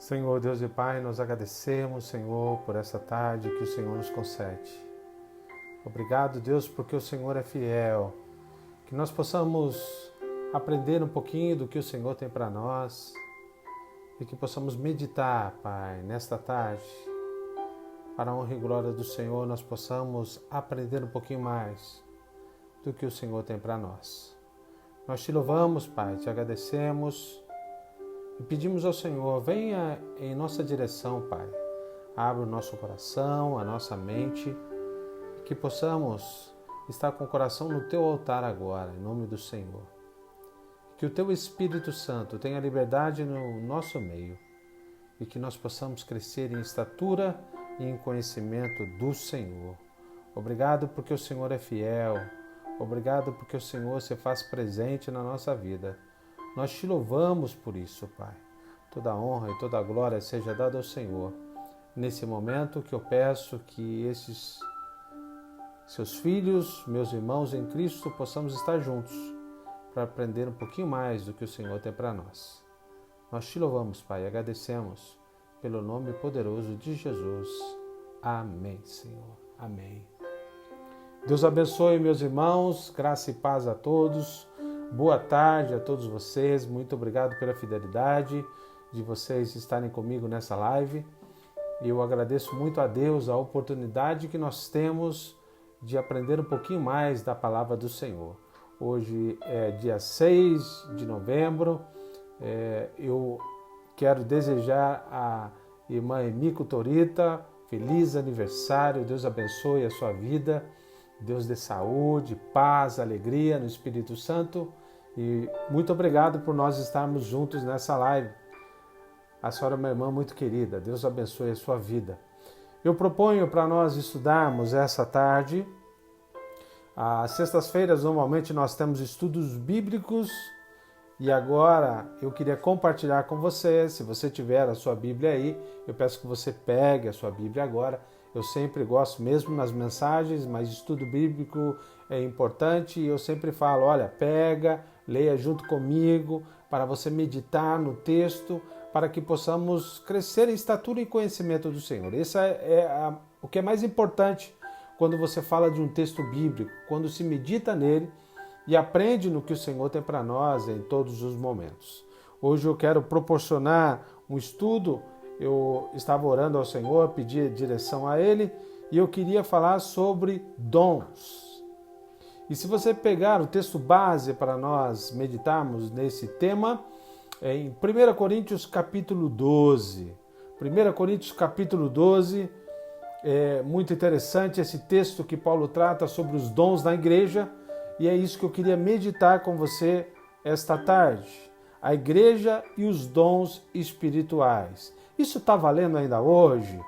Senhor, Deus e Pai, nós agradecemos, Senhor, por essa tarde que o Senhor nos concede. Obrigado, Deus, porque o Senhor é fiel. Que nós possamos aprender um pouquinho do que o Senhor tem para nós e que possamos meditar, Pai, nesta tarde. Para a honra e glória do Senhor, nós possamos aprender um pouquinho mais do que o Senhor tem para nós. Nós te louvamos, Pai, te agradecemos. E pedimos ao Senhor, venha em nossa direção, Pai. Abra o nosso coração, a nossa mente, que possamos estar com o coração no Teu altar agora, em nome do Senhor. Que o Teu Espírito Santo tenha liberdade no nosso meio e que nós possamos crescer em estatura e em conhecimento do Senhor. Obrigado porque o Senhor é fiel. Obrigado porque o Senhor se faz presente na nossa vida. Nós te louvamos por isso, Pai. Toda a honra e toda a glória seja dada ao Senhor. Nesse momento que eu peço que esses seus filhos, meus irmãos em Cristo, possamos estar juntos para aprender um pouquinho mais do que o Senhor tem para nós. Nós te louvamos, Pai, e agradecemos pelo nome poderoso de Jesus. Amém, Senhor. Amém. Deus abençoe, meus irmãos. Graça e paz a todos. Boa tarde a todos vocês, muito obrigado pela fidelidade de vocês estarem comigo nessa live. Eu agradeço muito a Deus a oportunidade que nós temos de aprender um pouquinho mais da palavra do Senhor. Hoje é dia 6 de novembro, eu quero desejar à irmã Emiko Torita feliz aniversário, Deus abençoe a sua vida, Deus dê saúde, paz, alegria no Espírito Santo. E muito obrigado por nós estarmos juntos nessa live. A senhora é uma irmã muito querida, Deus abençoe a sua vida. Eu proponho para nós estudarmos essa tarde. Às sextas-feiras, normalmente, nós temos estudos bíblicos. E agora eu queria compartilhar com você, se você tiver a sua Bíblia aí, eu peço que você pegue a sua Bíblia agora. Eu sempre gosto, mesmo nas mensagens, mas estudo bíblico é importante e eu sempre falo, olha, pega, leia junto comigo, para você meditar no texto, para que possamos crescer em estatura e conhecimento do Senhor. Isso é o que é mais importante quando você fala de um texto bíblico, quando se medita nele e aprende no que o Senhor tem para nós em todos os momentos. Hoje eu quero proporcionar um estudo. Eu estava orando ao Senhor, pedi direção a Ele e eu queria falar sobre dons. E se você pegar o texto base para nós meditarmos nesse tema, é em 1 Coríntios capítulo 12. 1 Coríntios capítulo 12, é muito interessante esse texto que Paulo trata sobre os dons da igreja e é isso que eu queria meditar com você esta tarde. A igreja e os dons espirituais. Isso está valendo ainda hoje?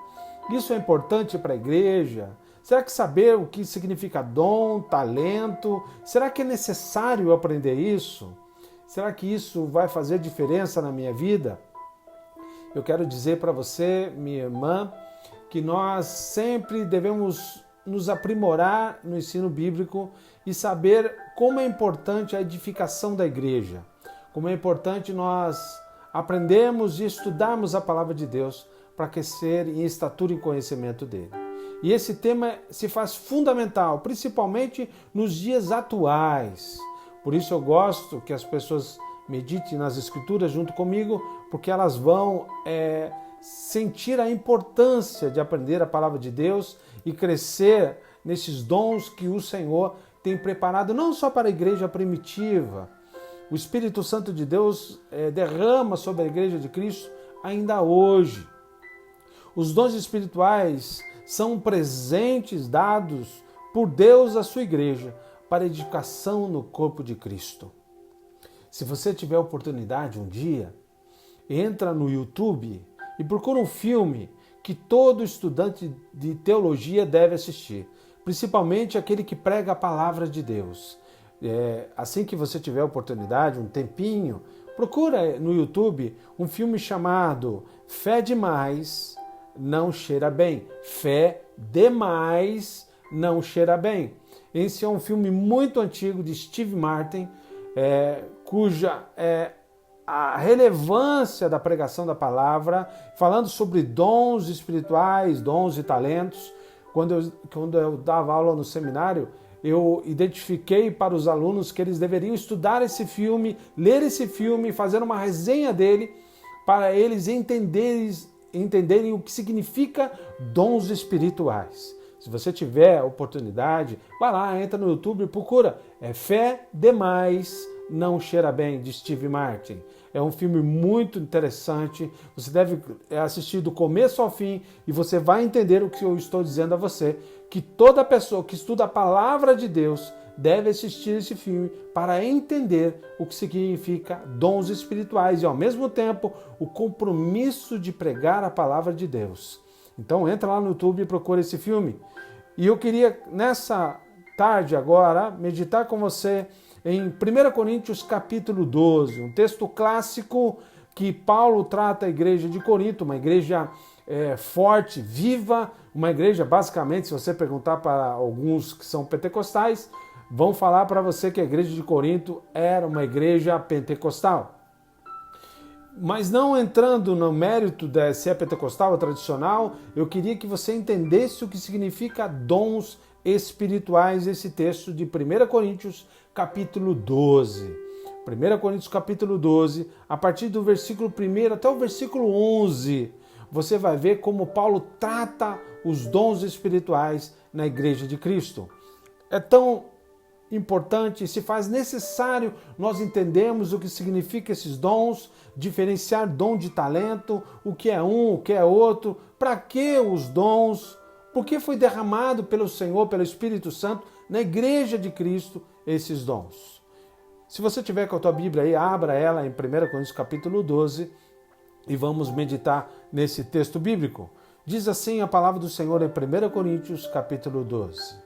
Isso é importante para a igreja? Será que saber o que significa dom, talento, será que é necessário eu aprender isso? Será que isso vai fazer diferença na minha vida? Eu quero dizer para você, minha irmã, que nós sempre devemos nos aprimorar no ensino bíblico e saber como é importante a edificação da igreja, como é importante nós aprendermos e estudarmos a palavra de Deus para crescer em estatura e conhecimento dele. E esse tema se faz fundamental, principalmente nos dias atuais. Por isso eu gosto que as pessoas meditem nas Escrituras junto comigo, porque elas vão sentir a importância de aprender a palavra de Deus e crescer nesses dons que o Senhor tem preparado, não só para a igreja primitiva. O Espírito Santo de Deus derrama sobre a igreja de Cristo ainda hoje. Os dons espirituais são presentes dados por Deus à sua igreja para edificação no corpo de Cristo. Se você tiver oportunidade um dia, entra no YouTube e procura um filme que todo estudante de teologia deve assistir, principalmente aquele que prega a palavra de Deus. Assim que você tiver oportunidade, um tempinho, procura no YouTube um filme chamado Fé Demais Não Cheira Bem. Fé Demais Não Cheira Bem. Esse é um filme muito antigo de Steve Martin, cuja a relevância da pregação da palavra, falando sobre dons espirituais, dons e talentos. Quando eu dava aula no seminário, eu identifiquei para os alunos que eles deveriam estudar esse filme, ler esse filme, fazer uma resenha dele, para eles entenderem o que significa dons espirituais. Se você tiver oportunidade, vai lá, entra no YouTube e procura. Fé Demais Não Cheira Bem, de Steve Martin. É um filme muito interessante. Você deve assistir do começo ao fim e você vai entender o que eu estou dizendo a você, que toda pessoa que estuda a palavra de Deus deve assistir esse filme para entender o que significa dons espirituais e, ao mesmo tempo, o compromisso de pregar a palavra de Deus. Então, entra lá no YouTube e procura esse filme. E eu queria, nessa tarde agora, meditar com você em 1 Coríntios capítulo 12, um texto clássico que Paulo trata a igreja de Corinto, uma igreja forte, viva, uma igreja, basicamente, se você perguntar para alguns que são pentecostais, vão falar para você que a igreja de Corinto era uma igreja pentecostal. Mas não entrando no mérito de se é pentecostal ou tradicional, eu queria que você entendesse o que significa dons espirituais, esse texto de 1 Coríntios capítulo 12. 1 Coríntios capítulo 12, a partir do versículo 1 até o versículo 11, você vai ver como Paulo trata os dons espirituais na igreja de Cristo. É tão importante, se faz necessário nós entendermos o que significa esses dons, diferenciar dom de talento, o que é um, o que é outro, para que os dons, por que foi derramado pelo Senhor, pelo Espírito Santo, na igreja de Cristo, esses dons. Se você tiver com a tua Bíblia aí, abra ela em 1 Coríntios capítulo 12 e vamos meditar nesse texto bíblico. Diz assim a palavra do Senhor em 1 Coríntios capítulo 12.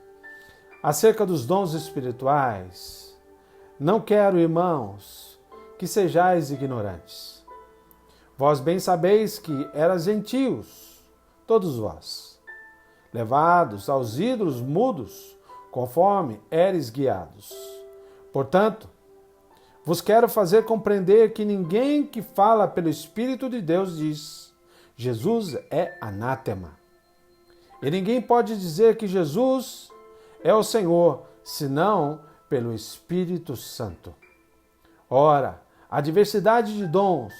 Acerca dos dons espirituais, não quero, irmãos, que sejais ignorantes. Vós bem sabeis que eras gentios, todos vós, levados aos ídolos mudos, conforme eres guiados. Portanto, vos quero fazer compreender que ninguém que fala pelo Espírito de Deus diz: Jesus é anátema. E ninguém pode dizer que Jesus é o Senhor, senão pelo Espírito Santo. Ora, há diversidade de dons,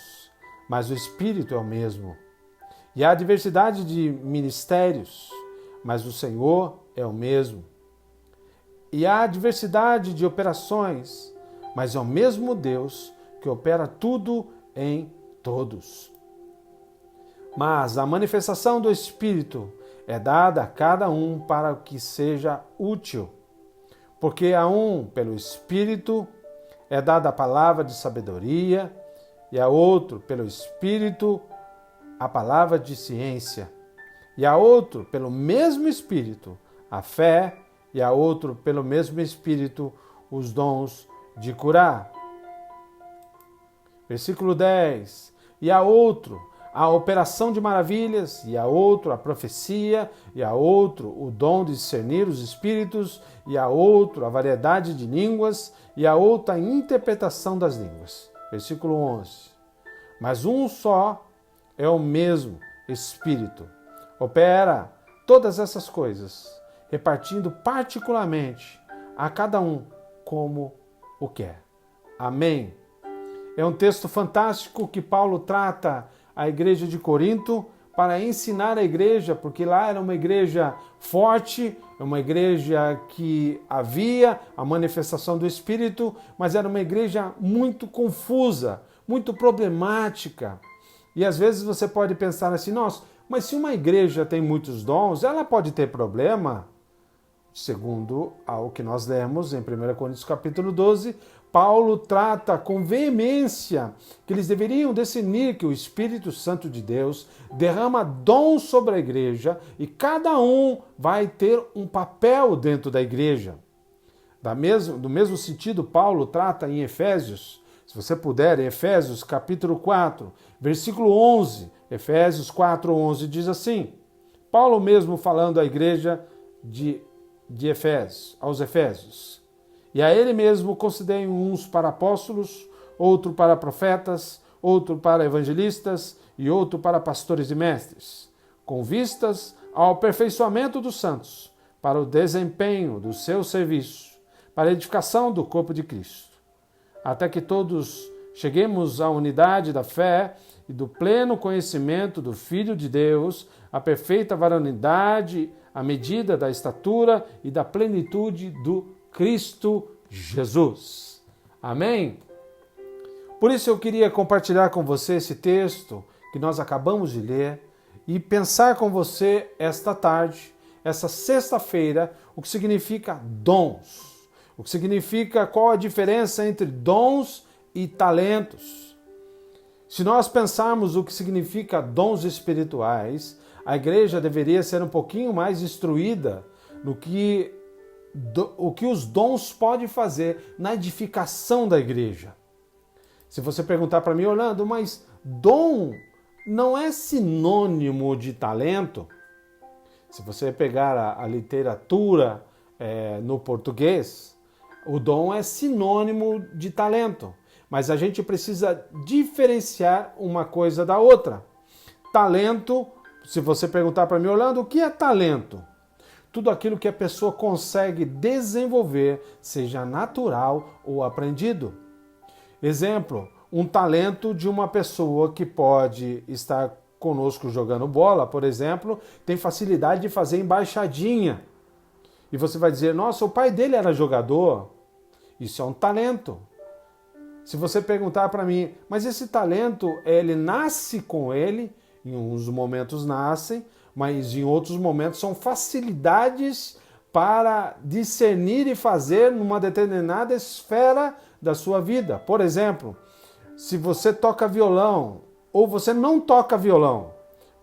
mas o Espírito é o mesmo. E há diversidade de ministérios, mas o Senhor é o mesmo. E há diversidade de operações, mas é o mesmo Deus que opera tudo em todos. Mas a manifestação do Espírito é dada a cada um para que seja útil. Porque a um, pelo Espírito, é dada a palavra de sabedoria, e a outro, pelo Espírito, a palavra de ciência, e a outro, pelo mesmo Espírito, a fé, e a outro, pelo mesmo Espírito, os dons de curar. Versículo 10. E a outro, a operação de maravilhas, e a outro, a profecia, e a outro, o dom de discernir os espíritos, e a outro, a variedade de línguas, e a outra, a interpretação das línguas. Versículo 11. Mas um só é o mesmo Espírito. Opera todas essas coisas, repartindo particularmente a cada um como o quer. Amém. É um texto fantástico que Paulo trata a igreja de Corinto para ensinar a igreja, porque lá era uma igreja forte, uma igreja que havia a manifestação do Espírito, mas era uma igreja muito confusa, muito problemática. E às vezes você pode pensar assim, nossa, mas se uma igreja tem muitos dons, ela pode ter problema? Segundo ao que nós lemos em 1 Coríntios capítulo 12, Paulo trata com veemência que eles deveriam discernir que o Espírito Santo de Deus derrama dons sobre a igreja e cada um vai ter um papel dentro da igreja. Do mesmo sentido, Paulo trata em Efésios, se você puder, em Efésios capítulo 4, versículo 11, Efésios 4, 11 diz assim, Paulo mesmo falando à igreja de Efésios, aos Efésios, e a ele mesmo concedei uns para apóstolos, outro para profetas, outro para evangelistas e outro para pastores e mestres, com vistas ao aperfeiçoamento dos santos, para o desempenho do seu serviço, para a edificação do corpo de Cristo, até que todos cheguemos à unidade da fé e do pleno conhecimento do Filho de Deus, à perfeita varonilidade, à medida da estatura e da plenitude do Cristo Jesus. Amém? Por isso eu queria compartilhar com você esse texto que nós acabamos de ler e pensar com você esta tarde, essa sexta-feira, o que significa dons. O que significa qual a diferença entre dons e talentos. Se nós pensarmos o que significa dons espirituais, a igreja deveria ser um pouquinho mais instruída no que o que os dons podem fazer na edificação da igreja. Se você perguntar para mim, Orlando, mas dom não é sinônimo de talento? Se você pegar a literatura no português, o dom é sinônimo de talento, mas a gente precisa diferenciar uma coisa da outra. Talento, se você perguntar para mim, Orlando, o que é talento? Tudo aquilo que a pessoa consegue desenvolver, seja natural ou aprendido. Exemplo, um talento de uma pessoa que pode estar conosco jogando bola, por exemplo, tem facilidade de fazer embaixadinha. E você vai dizer, nossa, o pai dele era jogador. Isso é um talento. Se você perguntar para mim, mas esse talento, ele nasce com ele, em uns momentos nascem, mas em outros momentos são facilidades para discernir e fazer numa determinada esfera da sua vida. Por exemplo, se você toca violão ou você não toca violão,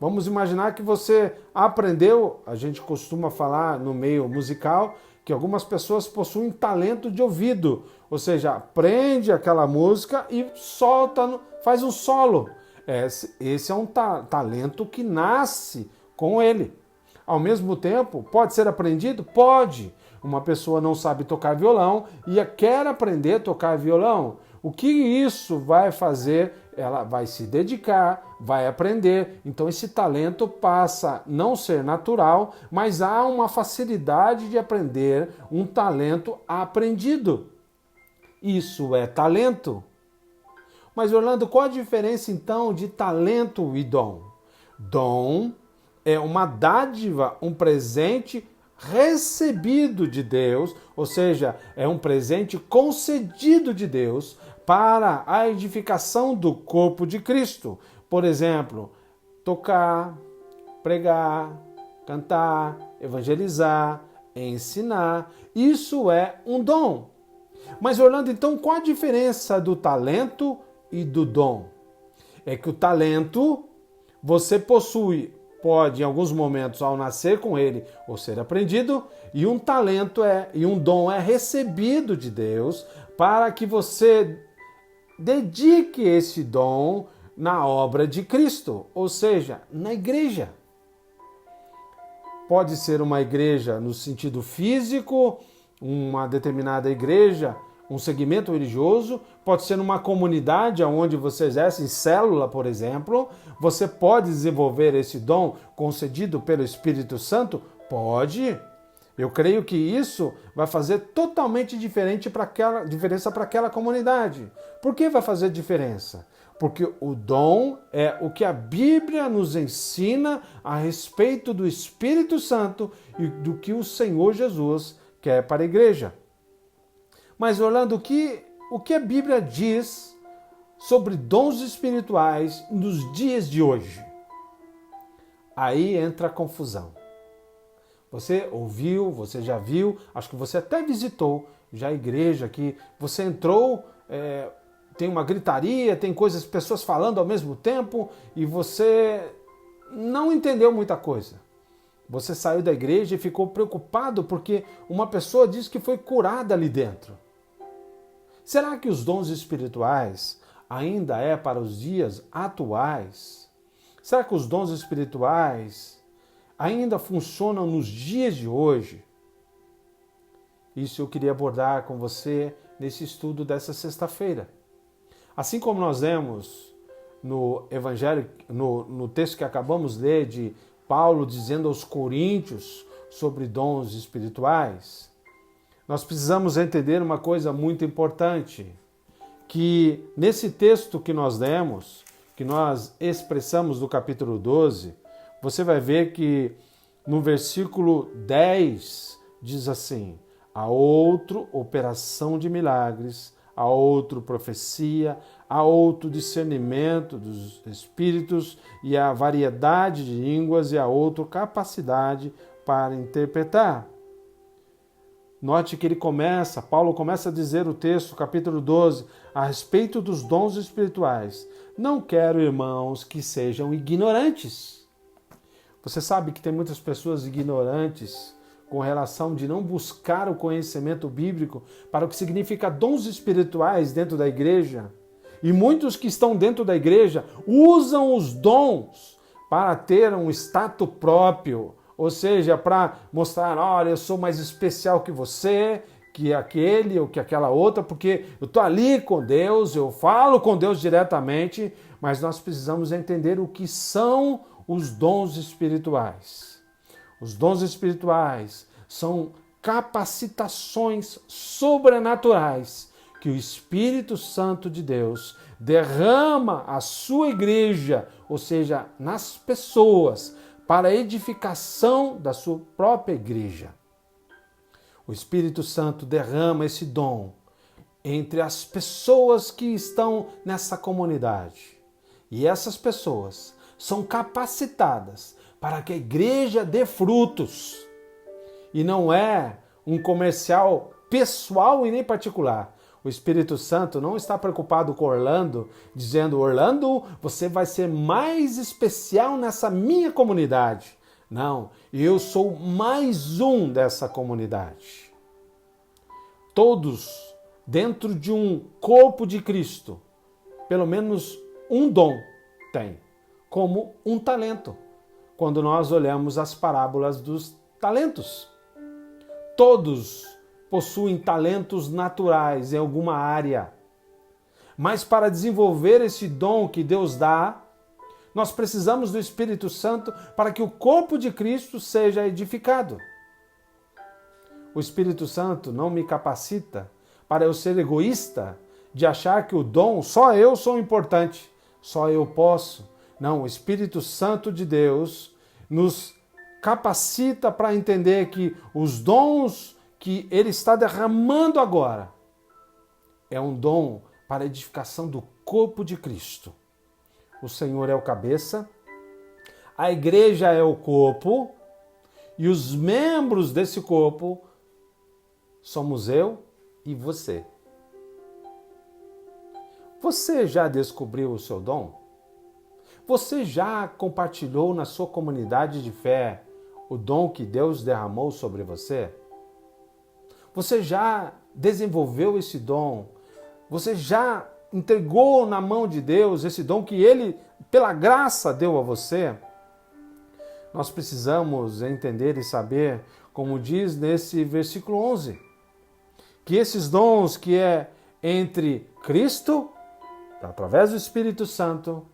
vamos imaginar que você aprendeu, a gente costuma falar no meio musical, que algumas pessoas possuem talento de ouvido, ou seja, aprende aquela música e solta, faz um solo. Esse é um talento que nasce com ele. Ao mesmo tempo, pode ser aprendido? Pode. Uma pessoa não sabe tocar violão e quer aprender a tocar violão. O que isso vai fazer? Ela vai se dedicar, vai aprender. Então esse talento passa a não ser natural, mas há uma facilidade de aprender, um talento aprendido. Isso é talento. Mas Orlando, qual a diferença então de talento e dom? Dom é uma dádiva, um presente recebido de Deus, ou seja, é um presente concedido de Deus para a edificação do corpo de Cristo. Por exemplo, tocar, pregar, cantar, evangelizar, ensinar. Isso é um dom. Mas Orlando, então qual a diferença do talento e do dom? É que o talento você possui, pode em alguns momentos ao nascer com ele ou ser aprendido, e um talento e um dom é recebido de Deus para que você dedique esse dom na obra de Cristo, ou seja, na igreja. Pode ser uma igreja no sentido físico, uma determinada igreja, um segmento religioso, pode ser numa comunidade onde você exerce em célula, por exemplo. Você pode desenvolver esse dom concedido pelo Espírito Santo? Pode. Eu creio que isso vai fazer totalmente diferença para aquela comunidade. Por que vai fazer diferença? Porque o dom é o que a Bíblia nos ensina a respeito do Espírito Santo e do que o Senhor Jesus quer para a igreja. Mas, Orlando, o que a Bíblia diz sobre dons espirituais nos dias de hoje? Aí entra a confusão. Você ouviu, você já viu, acho que você até visitou já a igreja, que você entrou, tem uma gritaria, tem coisas, pessoas falando ao mesmo tempo e você não entendeu muita coisa. Você saiu da igreja e ficou preocupado porque uma pessoa disse que foi curada ali dentro. Será que os dons espirituais ainda é para os dias atuais? Será que os dons espirituais ainda funcionam nos dias de hoje? Isso eu queria abordar com você nesse estudo dessa sexta-feira. Assim como nós lemos no Evangelho, no texto que acabamos de ler de Paulo dizendo aos Coríntios sobre dons espirituais, nós precisamos entender uma coisa muito importante, que nesse texto que nós lemos, que nós expressamos no capítulo 12, você vai ver que no versículo 10 diz assim: a outro operação de milagres, a outro profecia, a outro discernimento dos espíritos e a variedade de línguas e a outro capacidade para interpretar. Note que Paulo começa a dizer o texto, capítulo 12, a respeito dos dons espirituais. Não quero, irmãos, que sejam ignorantes. Você sabe que tem muitas pessoas ignorantes com relação de não buscar o conhecimento bíblico para o que significa dons espirituais dentro da igreja. E muitos que estão dentro da igreja usam os dons para ter um status próprio, ou seja, para mostrar, olha, eu sou mais especial que você, que aquele ou que aquela outra, porque eu estou ali com Deus, eu falo com Deus diretamente, mas nós precisamos entender o que são os dons espirituais. Os dons espirituais são capacitações sobrenaturais que o Espírito Santo de Deus derrama à sua igreja, ou seja, nas pessoas, para a edificação da sua própria igreja. O Espírito Santo derrama esse dom entre as pessoas que estão nessa comunidade. E essas pessoas são capacitadas para que a igreja dê frutos. E não é um comercial pessoal e nem particular. O Espírito Santo não está preocupado com Orlando, dizendo, Orlando, você vai ser mais especial nessa minha comunidade. Não, eu sou mais um dessa comunidade. Todos dentro de um corpo de Cristo, pelo menos um dom tem, como um talento. Quando nós olhamos as parábolas dos talentos, todos possuem talentos naturais em alguma área. Mas para desenvolver esse dom que Deus dá, nós precisamos do Espírito Santo para que o corpo de Cristo seja edificado. O Espírito Santo não me capacita para eu ser egoísta, de achar que o dom, só eu sou importante, só eu posso. Não, o Espírito Santo de Deus nos capacita para entender que os dons que Ele está derramando agora é um dom para a edificação do corpo de Cristo. O Senhor é o cabeça, a igreja é o corpo e os membros desse corpo somos eu e você. Você já descobriu o seu dom? Você já compartilhou na sua comunidade de fé o dom que Deus derramou sobre você? Você já desenvolveu esse dom? Você já entregou na mão de Deus esse dom que Ele, pela graça, deu a você? Nós precisamos entender e saber, como diz nesse versículo 11, que esses dons que é entre Cristo, através do Espírito Santo,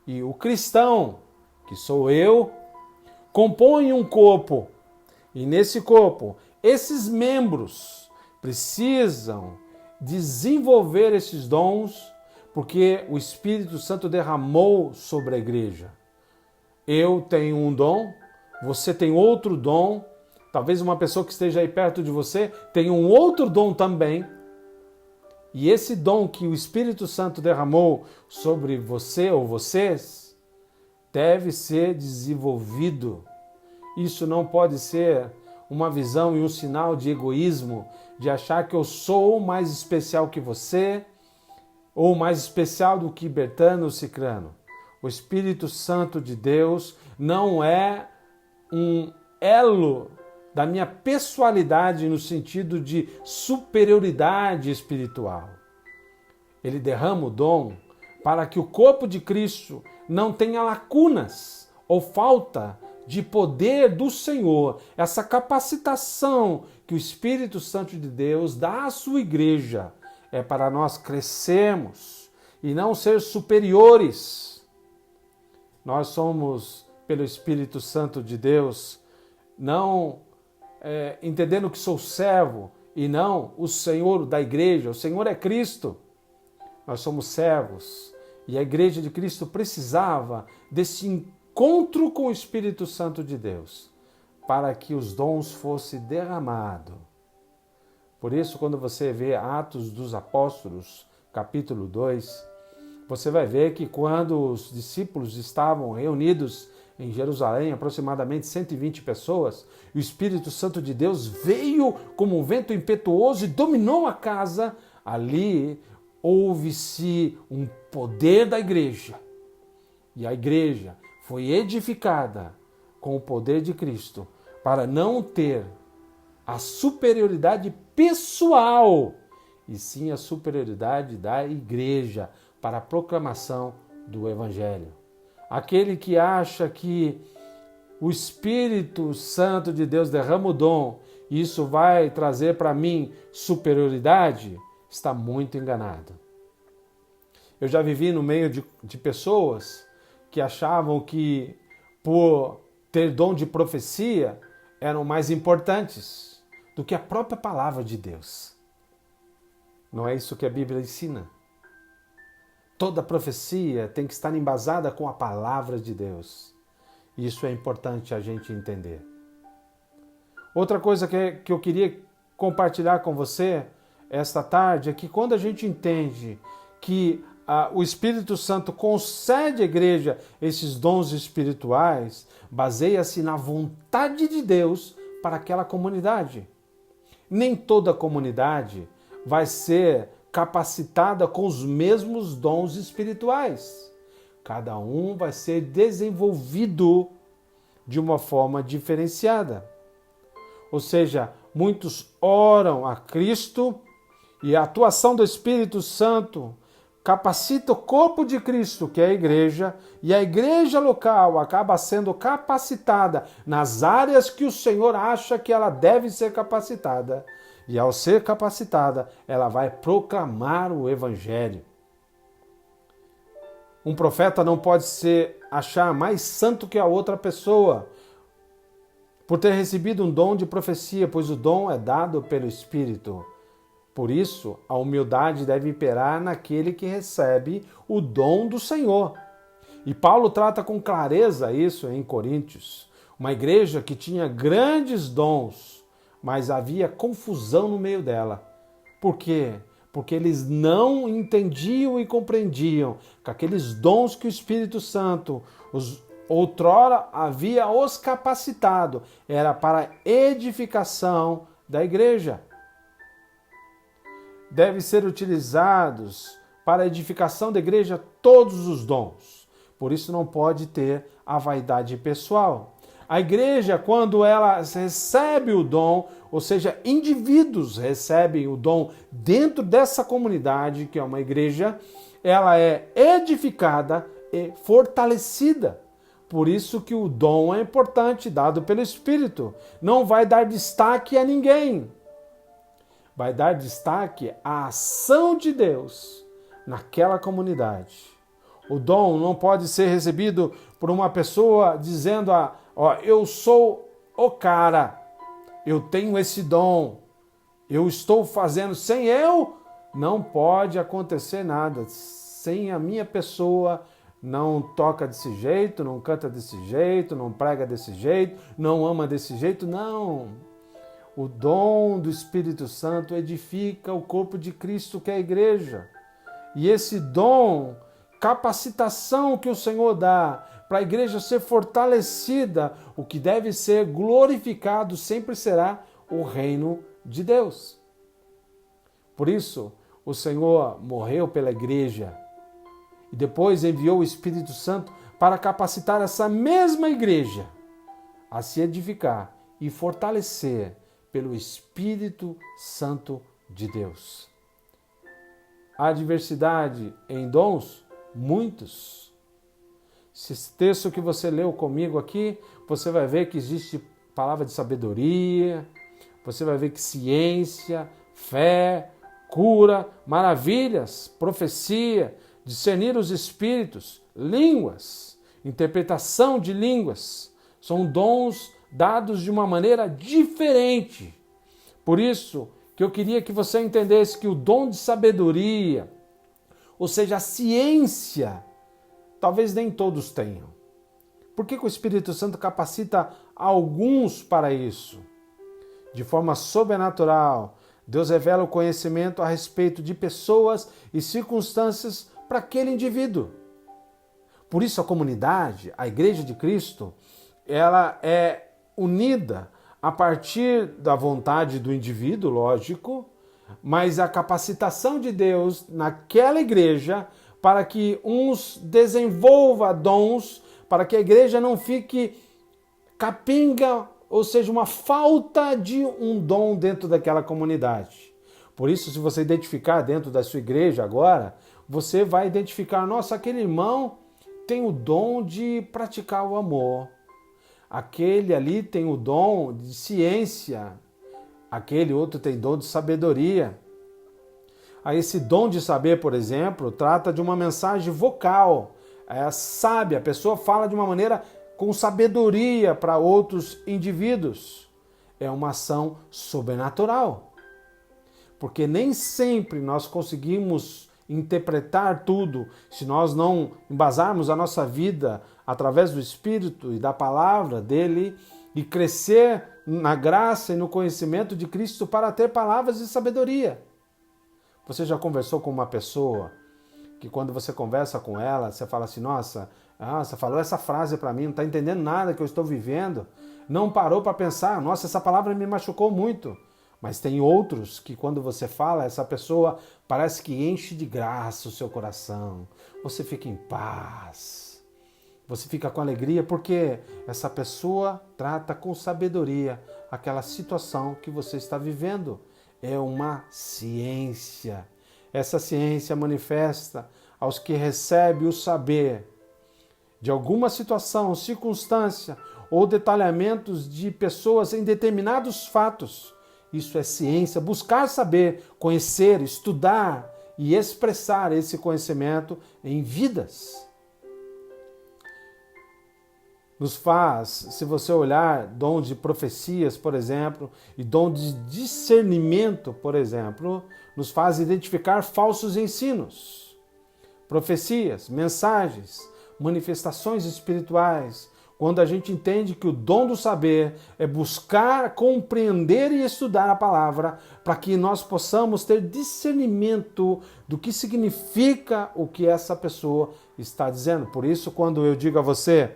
e o cristão, que sou eu, compõem um corpo. E nesse corpo, esses membros precisam desenvolver esses dons, porque o Espírito Santo derramou sobre a igreja. Eu tenho um dom, você tem outro dom, talvez uma pessoa que esteja aí perto de você tenha um outro dom também. E esse dom que o Espírito Santo derramou sobre você ou vocês deve ser desenvolvido. Isso não pode ser uma visão e um sinal de egoísmo, de achar que eu sou mais especial que você, ou mais especial do que Bertano ou Cicrano. O Espírito Santo de Deus não é um elo da minha pessoalidade no sentido de superioridade espiritual. Ele derrama o dom para que o corpo de Cristo não tenha lacunas ou falta de poder do Senhor. Essa capacitação que o Espírito Santo de Deus dá à sua igreja é para nós crescermos e não ser superiores. Nós somos, pelo Espírito Santo de Deus, não entendendo que sou servo e não o Senhor da igreja. O Senhor é Cristo. Nós somos servos. E a igreja de Cristo precisava desse encontro com o Espírito Santo de Deus para que os dons fossem derramados. Por isso, quando você vê Atos dos Apóstolos, capítulo 2, você vai ver que quando os discípulos estavam reunidos em Jerusalém, aproximadamente 120 pessoas, o Espírito Santo de Deus veio como um vento impetuoso e dominou a casa. Ali houve-se um poder da igreja. E a igreja foi edificada com o poder de Cristo para não ter a superioridade pessoal, e sim a superioridade da igreja para a proclamação do Evangelho. Aquele que acha que o Espírito Santo de Deus derrama o dom e isso vai trazer para mim superioridade, está muito enganado. Eu já vivi no meio de pessoas que achavam que, por ter dom de profecia, eram mais importantes do que a própria palavra de Deus. Não é isso que a Bíblia ensina. Toda profecia tem que estar embasada com a palavra de Deus. Isso é importante a gente entender. Outra coisa que eu queria compartilhar com você esta tarde é que quando a gente entende que o Espírito Santo concede à igreja esses dons espirituais, baseia-se na vontade de Deus para aquela comunidade. Nem toda comunidade vai ser capacitada com os mesmos dons espirituais. Cada um vai ser desenvolvido de uma forma diferenciada. Ou seja, muitos oram a Cristo e a atuação do Espírito Santo capacita o corpo de Cristo, que é a igreja, e a igreja local acaba sendo capacitada nas áreas que o Senhor acha que ela deve ser capacitada. E ao ser capacitada, ela vai proclamar o Evangelho. Um profeta não pode se achar mais santo que a outra pessoa por ter recebido um dom de profecia, pois o dom é dado pelo Espírito. Por isso, a humildade deve imperar naquele que recebe o dom do Senhor. E Paulo trata com clareza isso em Coríntios. Uma igreja que tinha grandes dons, mas havia confusão no meio dela. Por quê? Porque eles não entendiam e compreendiam que aqueles dons que o Espírito Santo outrora havia os capacitado era para a edificação da igreja. Devem ser utilizados para a edificação da igreja todos os dons. Por isso não pode ter a vaidade pessoal. A igreja, quando ela recebe o dom, ou seja, indivíduos recebem o dom dentro dessa comunidade, que é uma igreja, ela é edificada e fortalecida. Por isso que o dom é importante, dado pelo Espírito. Não vai dar destaque a ninguém. Vai dar destaque à ação de Deus naquela comunidade. O dom não pode ser recebido por uma pessoa dizendo, eu sou o cara, eu tenho esse dom, eu estou fazendo, sem eu não pode acontecer nada, sem a minha pessoa não toca desse jeito, não canta desse jeito, não prega desse jeito, não ama desse jeito, não. O dom do Espírito Santo edifica o corpo de Cristo, que é a igreja. E esse dom, capacitação que o Senhor dá para a igreja ser fortalecida, o que deve ser glorificado sempre será o reino de Deus. Por isso, o Senhor morreu pela igreja e depois enviou o Espírito Santo para capacitar essa mesma igreja a se edificar e fortalecer pelo Espírito Santo de Deus. Há diversidade em dons? Muitos. Esse texto que você leu comigo aqui, você vai ver que existe palavra de sabedoria, você vai ver que ciência, fé, cura, maravilhas, profecia, discernir os espíritos, línguas, interpretação de línguas, são dons dados de uma maneira diferente. Por isso que eu queria que você entendesse que o dom de sabedoria, ou seja, a ciência, talvez nem todos tenham. Por que o Espírito Santo capacita alguns para isso? De forma sobrenatural, Deus revela o conhecimento a respeito de pessoas e circunstâncias para aquele indivíduo. Por isso a comunidade, a Igreja de Cristo, ela é unida a partir da vontade do indivíduo, lógico, mas a capacitação de Deus naquela igreja para que uns desenvolva dons, para que a igreja não fique capenga, ou seja, uma falta de um dom dentro daquela comunidade. Por isso, se você identificar dentro da sua igreja agora, você vai identificar, nossa, aquele irmão tem o dom de praticar o amor. Aquele ali tem o dom de ciência, aquele outro tem dom de sabedoria. Aí esse dom de saber, por exemplo, trata de uma mensagem vocal, sábia, a pessoa fala de uma maneira com sabedoria para outros indivíduos. É uma ação sobrenatural, porque nem sempre nós conseguimos interpretar tudo se nós não embasarmos a nossa vida através do Espírito e da palavra dele e crescer na graça e no conhecimento de Cristo para ter palavras de sabedoria. Você já conversou com uma pessoa que quando você conversa com ela, você fala assim, nossa, você falou essa frase para mim, não está entendendo nada que eu estou vivendo, não parou para pensar, nossa, essa palavra me machucou muito. Mas tem outros que quando você fala, essa pessoa parece que enche de graça o seu coração. Você fica em paz. Você fica com alegria porque essa pessoa trata com sabedoria aquela situação que você está vivendo. É uma ciência. Essa ciência manifesta aos que recebem o saber de alguma situação, circunstância ou detalhamentos de pessoas em determinados fatos. Isso é ciência, buscar saber, conhecer, estudar e expressar esse conhecimento em vidas. Nos faz, se você olhar, dom de profecias, por exemplo, e dom de discernimento, por exemplo, nos faz identificar falsos ensinos, profecias, mensagens, manifestações espirituais, quando a gente entende que o dom do saber é buscar, compreender e estudar a palavra para que nós possamos ter discernimento do que significa o que essa pessoa está dizendo. Por isso, quando eu digo a você,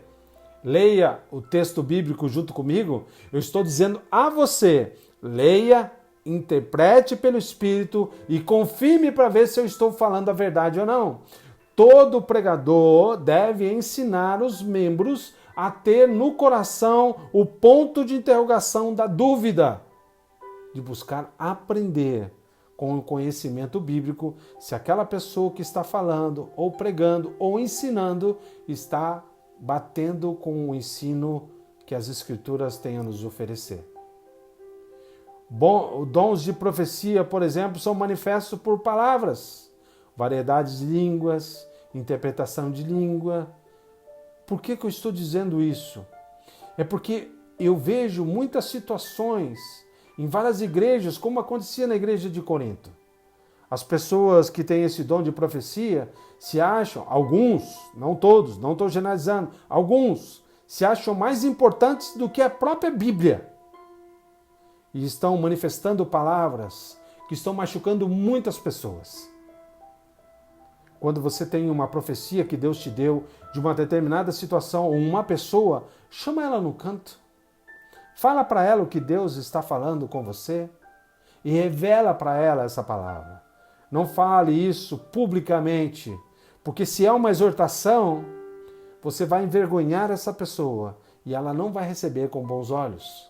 leia o texto bíblico junto comigo, eu estou dizendo a você, leia, interprete pelo Espírito e confirme para ver se eu estou falando a verdade ou não. Todo pregador deve ensinar os membros a ter no coração o ponto de interrogação da dúvida, de buscar aprender com o conhecimento bíblico se aquela pessoa que está falando, ou pregando, ou ensinando, está batendo com o ensino que as Escrituras têm a nos oferecer. Dons de profecia, por exemplo, são manifestos por palavras, variedades de línguas, interpretação de língua. Por que eu estou dizendo isso? É porque eu vejo muitas situações em várias igrejas, como acontecia na igreja de Corinto. As pessoas que têm esse dom de profecia se acham, alguns, não todos, não estou generalizando, alguns se acham mais importantes do que a própria Bíblia. E estão manifestando palavras que estão machucando muitas pessoas. Quando você tem uma profecia que Deus te deu de uma determinada situação ou uma pessoa, chama ela no canto. Fala para ela o que Deus está falando com você e revela para ela essa palavra. Não fale isso publicamente, porque se é uma exortação, você vai envergonhar essa pessoa e ela não vai receber com bons olhos.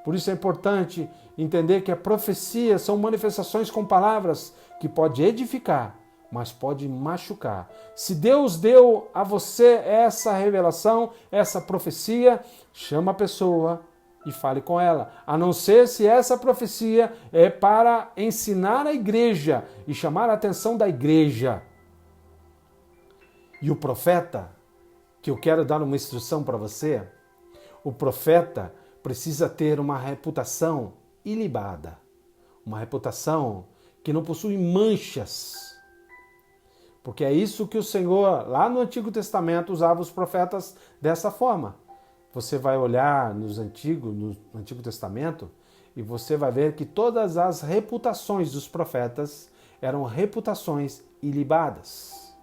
Por isso é importante entender que a profecia são manifestações com palavras que pode edificar, mas pode machucar. Se Deus deu a você essa revelação, essa profecia, chama a pessoa e fale com ela. A não ser se essa profecia é para ensinar a igreja e chamar a atenção da igreja. E o profeta, que eu quero dar uma instrução para você, o profeta precisa ter uma reputação ilibada, uma reputação que não possui manchas. Porque é isso que o Senhor, lá no Antigo Testamento, usava os profetas dessa forma. Você vai olhar no Antigo Testamento e você vai ver que todas as reputações dos profetas eram reputações ilibadas.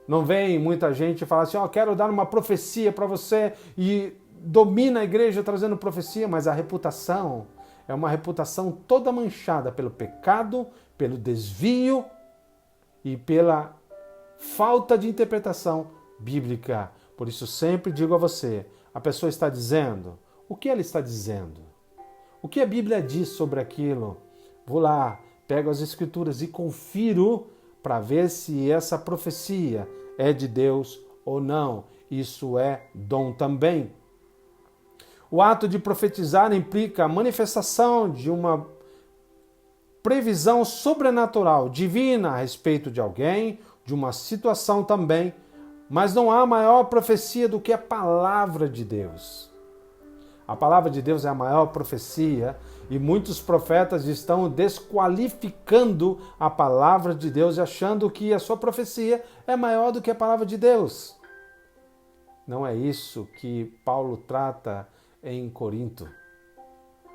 Não vem muita gente falar assim, quero dar uma profecia para você e domina a igreja trazendo profecia, mas a reputação é uma reputação toda manchada pelo pecado, pelo desvio e pela falta de interpretação bíblica. Por isso sempre digo a você, a pessoa está dizendo, o que ela está dizendo? O que a Bíblia diz sobre aquilo? Vou lá, pego as escrituras e confiro para ver se essa profecia é de Deus ou não. Isso é dom também. O ato de profetizar implica a manifestação de uma previsão sobrenatural, divina a respeito de alguém, de uma situação também, mas não há maior profecia do que a palavra de Deus. A palavra de Deus é a maior profecia e muitos profetas estão desqualificando a palavra de Deus e achando que a sua profecia é maior do que a palavra de Deus. Não é isso que Paulo trata em Corinto.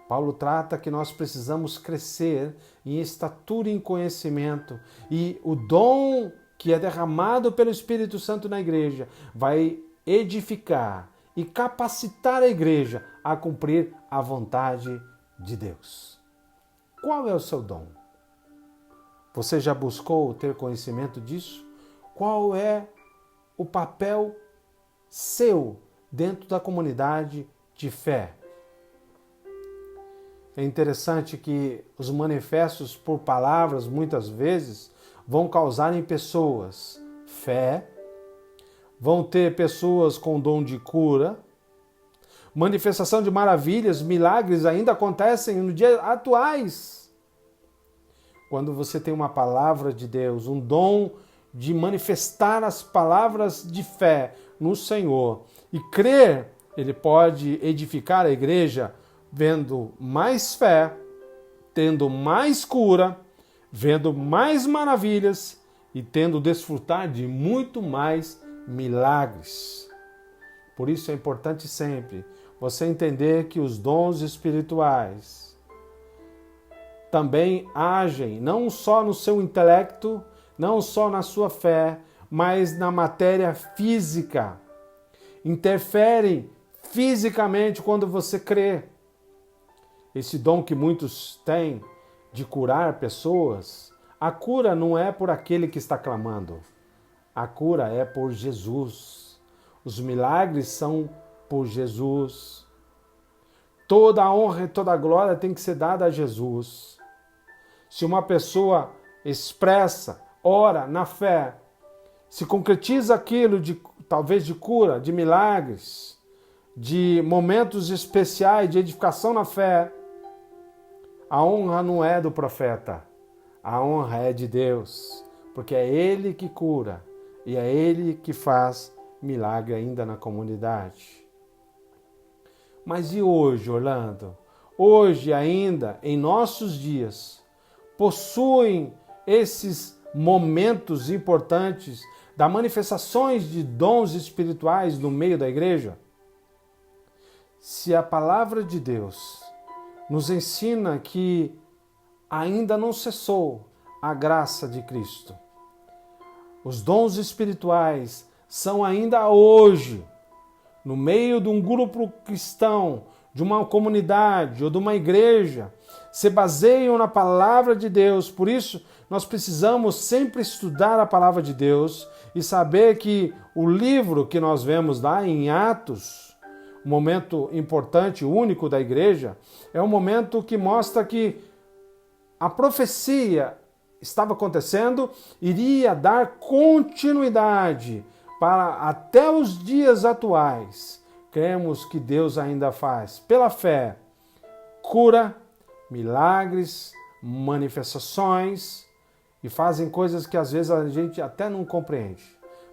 Paulo trata que nós precisamos crescer em estatura e em conhecimento e o dom que é derramado pelo Espírito Santo na igreja vai edificar e capacitar a igreja a cumprir a vontade de Deus. Qual é o seu dom? Você já buscou ter conhecimento disso? Qual é o papel seu dentro da comunidade de fé? É interessante que os manifestos por palavras, muitas vezes, vão causar em pessoas fé, vão ter pessoas com dom de cura, manifestação de maravilhas, milagres ainda acontecem nos dias atuais. Quando você tem uma palavra de Deus, um dom de manifestar as palavras de fé no Senhor e crer, ele pode edificar a igreja vendo mais fé, tendo mais cura, vendo mais maravilhas e tendo desfrutar de muito mais milagres. Por isso é importante sempre você entender que os dons espirituais também agem não só no seu intelecto, não só na sua fé, mas na matéria física. Interferem fisicamente quando você crê. Esse dom que muitos têm de curar pessoas, a cura não é por aquele que está clamando. A cura é por Jesus. Os milagres são por Jesus. Toda a honra e toda a glória tem que ser dada a Jesus. Se uma pessoa expressa, ora na fé, se concretiza aquilo talvez de cura, de milagres, de momentos especiais de edificação na fé, a honra não é do profeta, a honra é de Deus, porque é Ele que cura e é Ele que faz milagre ainda na comunidade. Mas e hoje, Orlando? Hoje ainda, em nossos dias, possuem esses momentos importantes das manifestações de dons espirituais no meio da igreja? Se a palavra de Deus nos ensina que ainda não cessou a graça de Cristo, Os dons espirituais são ainda hoje, no meio de um grupo cristão, de uma comunidade ou de uma igreja, se baseiam na palavra de Deus. Por isso, nós precisamos sempre estudar a palavra de Deus e saber que o livro que nós vemos lá em Atos, um momento importante, único da igreja, é um momento que mostra que a profecia estava acontecendo, iria dar continuidade para até os dias atuais. Cremos que Deus ainda faz, pela fé, cura, milagres, manifestações, e fazem coisas que às vezes a gente até não compreende.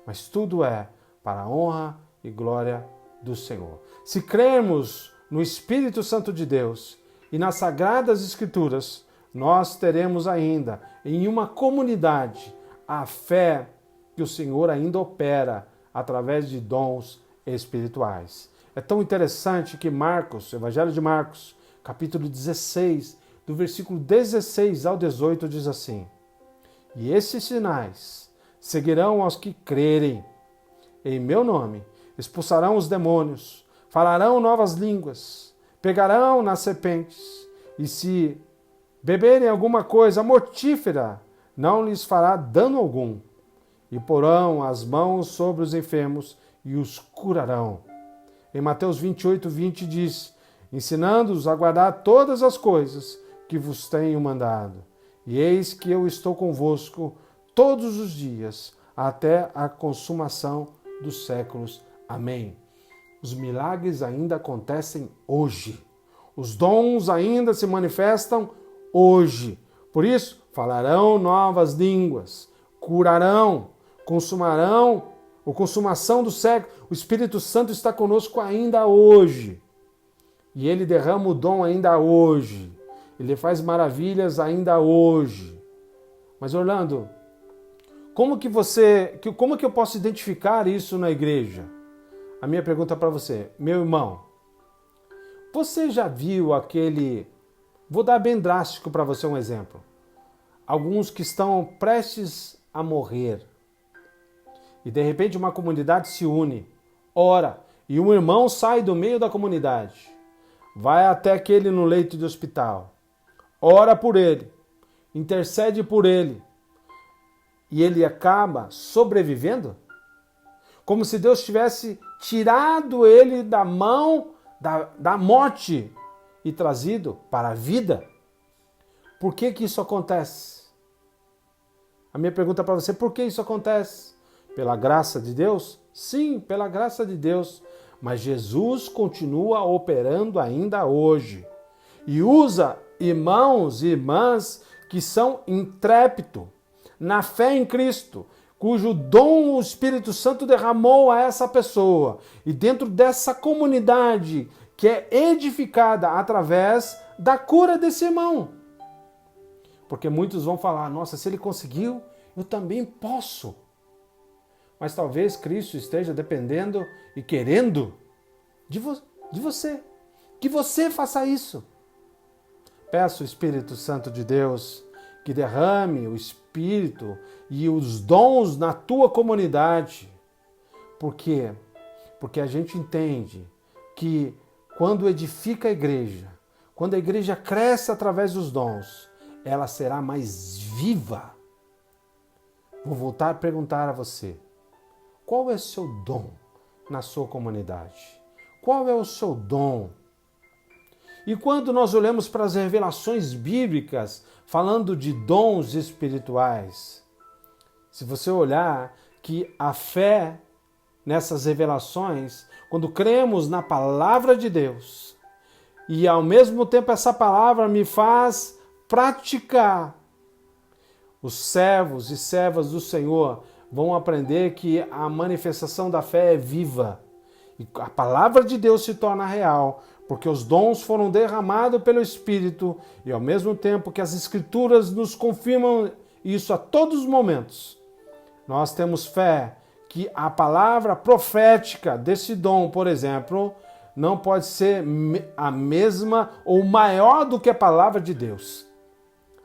Mas tudo é para a honra e glória do Senhor. Se crermos no Espírito Santo de Deus e nas Sagradas Escrituras, nós teremos ainda em uma comunidade a fé que o Senhor ainda opera através de dons espirituais. É tão interessante que Marcos, Evangelho de Marcos, capítulo 16, do versículo 16 ao 18, diz assim: E esses sinais seguirão aos que crerem. Em meu nome expulsarão os demônios, falarão novas línguas, pegarão nas serpentes, e se beberem alguma coisa mortífera, não lhes fará dano algum. E porão as mãos sobre os enfermos e os curarão. Em Mateus 28, 20 diz: ensinando-os a guardar todas as coisas que vos tenho mandado. E eis que eu estou convosco todos os dias, até a consumação dos séculos. Amém. Os milagres ainda acontecem hoje. Os dons ainda se manifestam hoje. Por isso, falarão novas línguas, curarão, consumarão, ou consumação do século. O Espírito Santo está conosco ainda hoje. E ele derrama o dom ainda hoje. Ele faz maravilhas ainda hoje. Mas Orlando, como que eu posso identificar isso na igreja? A minha pergunta para você, meu irmão, você já viu aquele... Vou dar bem drástico para você um exemplo. Alguns que estão prestes a morrer. E de repente uma comunidade se une, ora, e um irmão sai do meio da comunidade, vai até aquele no leito de hospital, ora por ele, intercede por ele, e ele acaba sobrevivendo? Como se Deus tivesse tirado ele da mão da morte e trazido para a vida. Por que que isso acontece? A minha pergunta para você, por que isso acontece? Pela graça de Deus? Sim, pela graça de Deus. Mas Jesus continua operando ainda hoje. E usa irmãos e irmãs que são intrépidos na fé em Cristo, cujo dom o Espírito Santo derramou a essa pessoa. E dentro dessa comunidade que é edificada através da cura desse irmão. Porque muitos vão falar, nossa, se ele conseguiu, eu também posso. Mas talvez Cristo esteja dependendo e querendo de você. Que você faça isso. Peço ao Espírito Santo de Deus que derrame o Espírito e os dons na tua comunidade. Por quê? Porque a gente entende que quando edifica a igreja, quando a igreja cresce através dos dons, ela será mais viva. Vou voltar a perguntar a você. Qual é o seu dom na sua comunidade? Qual é o seu dom? E quando nós olhamos para as revelações bíblicas, falando de dons espirituais, se você olhar que a fé nessas revelações, quando cremos na palavra de Deus, e ao mesmo tempo essa palavra me faz praticar, os servos e servas do Senhor vão aprender que a manifestação da fé é viva. E a palavra de Deus se torna real, porque os dons foram derramados pelo Espírito e ao mesmo tempo que as Escrituras nos confirmam isso a todos os momentos. Nós temos fé que a palavra profética desse dom, por exemplo, não pode ser a mesma ou maior do que a palavra de Deus.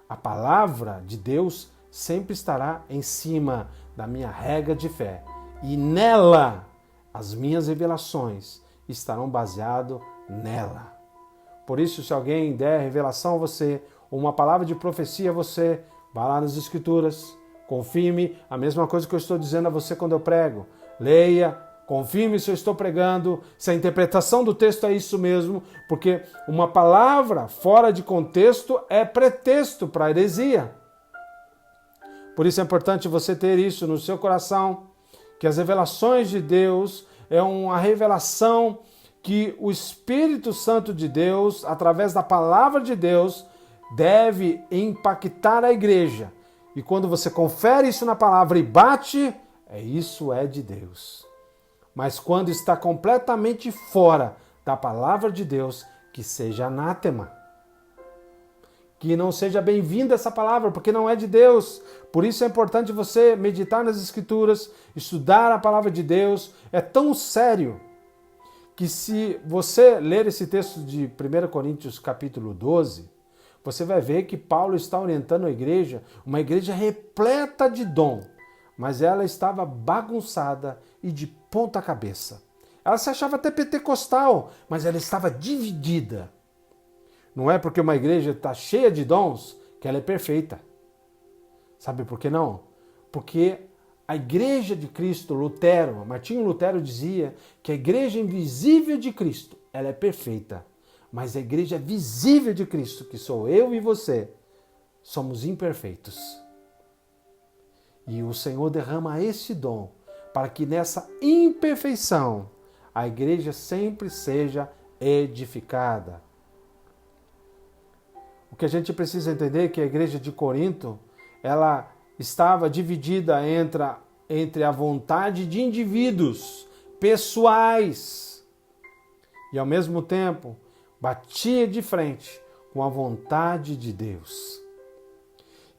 A palavra de Deus sempre estará em cima da minha regra de fé. E nela, as minhas revelações estarão baseadas nela. Por isso, se alguém der revelação a você, ou uma palavra de profecia a você, vá lá nas Escrituras, confirme a mesma coisa que eu estou dizendo a você quando eu prego. Leia, confirme se eu estou pregando, se a interpretação do texto é isso mesmo, porque uma palavra fora de contexto é pretexto para a heresia. Por isso é importante você ter isso no seu coração, que as revelações de Deus é uma revelação que o Espírito Santo de Deus, através da palavra de Deus, deve impactar a igreja. E quando você confere isso na palavra e bate, isso é de Deus. Mas quando está completamente fora da palavra de Deus, que seja anátema. Que não seja bem-vinda essa palavra, porque não é de Deus. Por isso é importante você meditar nas Escrituras, estudar a palavra de Deus. É tão sério que se você ler esse texto de 1 Coríntios capítulo 12, você vai ver que Paulo está orientando a igreja, uma igreja repleta de dom, mas ela estava bagunçada e de ponta cabeça. Ela se achava até pentecostal, mas ela estava dividida. Não é porque uma igreja está cheia de dons que ela é perfeita. Sabe por que não? Porque a igreja de Cristo, Lutero, Martinho Lutero dizia que a igreja invisível de Cristo, ela é perfeita. Mas a igreja visível de Cristo, que sou eu e você, somos imperfeitos. E o Senhor derrama esse dom para que nessa imperfeição a igreja sempre seja edificada. O que a gente precisa entender é que a igreja de Corinto, ela estava dividida entre a vontade de indivíduos pessoais e, ao mesmo tempo, batia de frente com a vontade de Deus.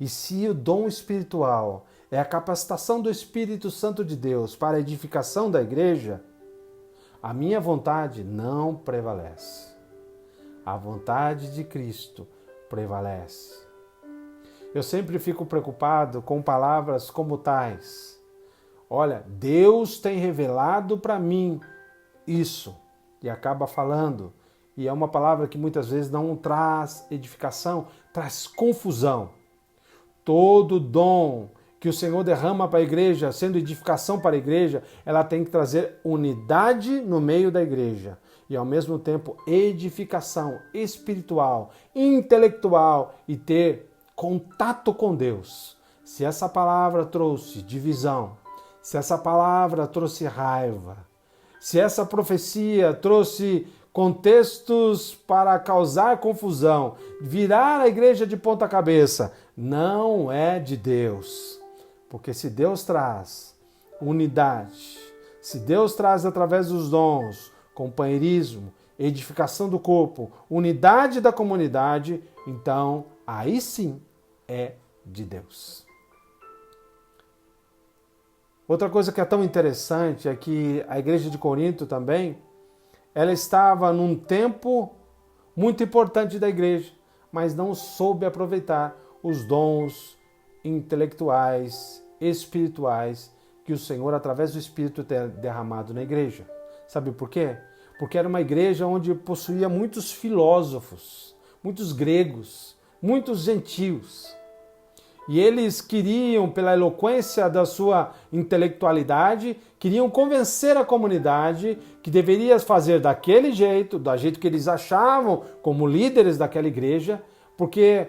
E se o dom espiritual é a capacitação do Espírito Santo de Deus para a edificação da igreja, a minha vontade não prevalece. A vontade de Cristo prevalece. Eu sempre fico preocupado com palavras como tais. Olha, Deus tem revelado para mim isso. E acaba falando. E é uma palavra que muitas vezes não traz edificação, traz confusão. Todo dom que o Senhor derrama para a igreja, sendo edificação para a igreja, ela tem que trazer unidade no meio da igreja. E ao mesmo tempo edificação espiritual, intelectual e ter contato com Deus. Se essa palavra trouxe divisão, se essa palavra trouxe raiva, se essa profecia trouxe contextos para causar confusão, virar a igreja de ponta cabeça, não é de Deus. Porque se Deus traz unidade, se Deus traz através dos dons, companheirismo, edificação do corpo, unidade da comunidade, então aí sim é de Deus. Outra coisa que é tão interessante é que a igreja de Corinto também, ela estava num tempo muito importante da igreja, mas não soube aproveitar os dons intelectuais, espirituais, que o Senhor, através do Espírito, tem derramado na igreja. Sabe por quê? Porque era uma igreja onde possuía muitos filósofos, muitos gregos, muitos gentios. E eles queriam, pela eloquência da sua intelectualidade, queriam convencer a comunidade que deveria fazer daquele jeito, do jeito que eles achavam como líderes daquela igreja, porque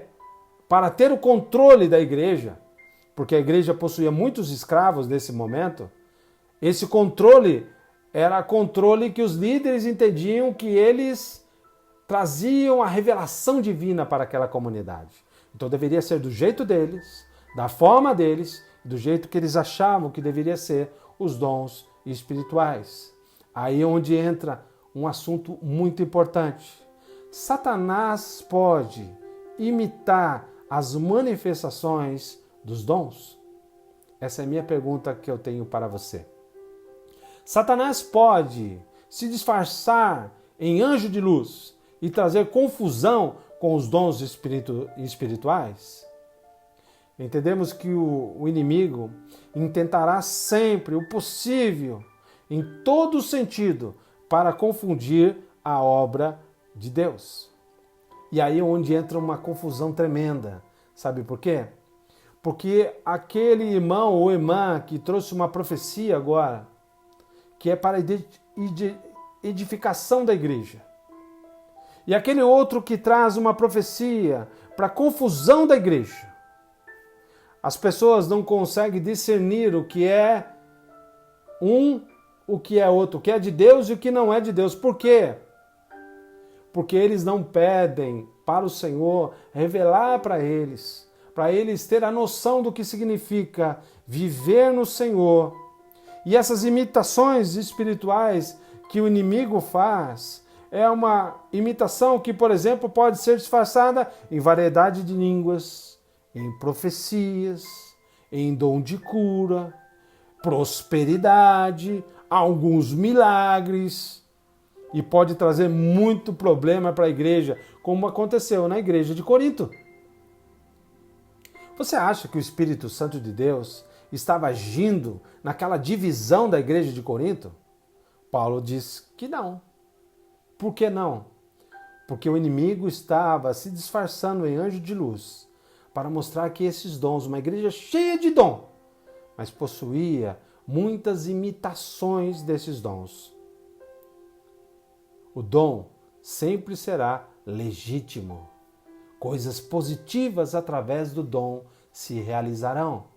para ter o controle da igreja, porque a igreja possuía muitos escravos nesse momento, esse controle era controle que os líderes entendiam que eles traziam a revelação divina para aquela comunidade. Então deveria ser do jeito deles, da forma deles, do jeito que eles achavam que deveria ser os dons espirituais. Aí é onde entra um assunto muito importante. Satanás pode imitar as manifestações dos dons? Essa é a minha pergunta que eu tenho para você. Satanás pode se disfarçar em anjo de luz e trazer confusão com os dons espirituais? Entendemos que o inimigo intentará sempre o possível, em todo sentido, para confundir a obra de Deus. E aí é onde entra uma confusão tremenda. Sabe por quê? Porque aquele irmão ou irmã que trouxe uma profecia agora, que é para edificação da igreja, e aquele outro que traz uma profecia para confusão da igreja, as pessoas não conseguem discernir o que é o que é outro, o que é de Deus e o que não é de Deus. Por quê? Porque eles não pedem para o Senhor revelar para eles ter a noção do que significa viver no Senhor. E essas imitações espirituais que o inimigo faz é uma imitação que, por exemplo, pode ser disfarçada em variedade de línguas, em profecias, em dom de cura, prosperidade, alguns milagres, e pode trazer muito problema para a igreja, como aconteceu na igreja de Corinto. Você acha que o Espírito Santo de Deus estava agindo naquela divisão da igreja de Corinto? Paulo diz que não. Por que não? Porque o inimigo estava se disfarçando em anjo de luz para mostrar que esses dons, uma igreja cheia de dom, mas possuía muitas imitações desses dons. O dom sempre será legítimo. Coisas positivas através do dom se realizarão.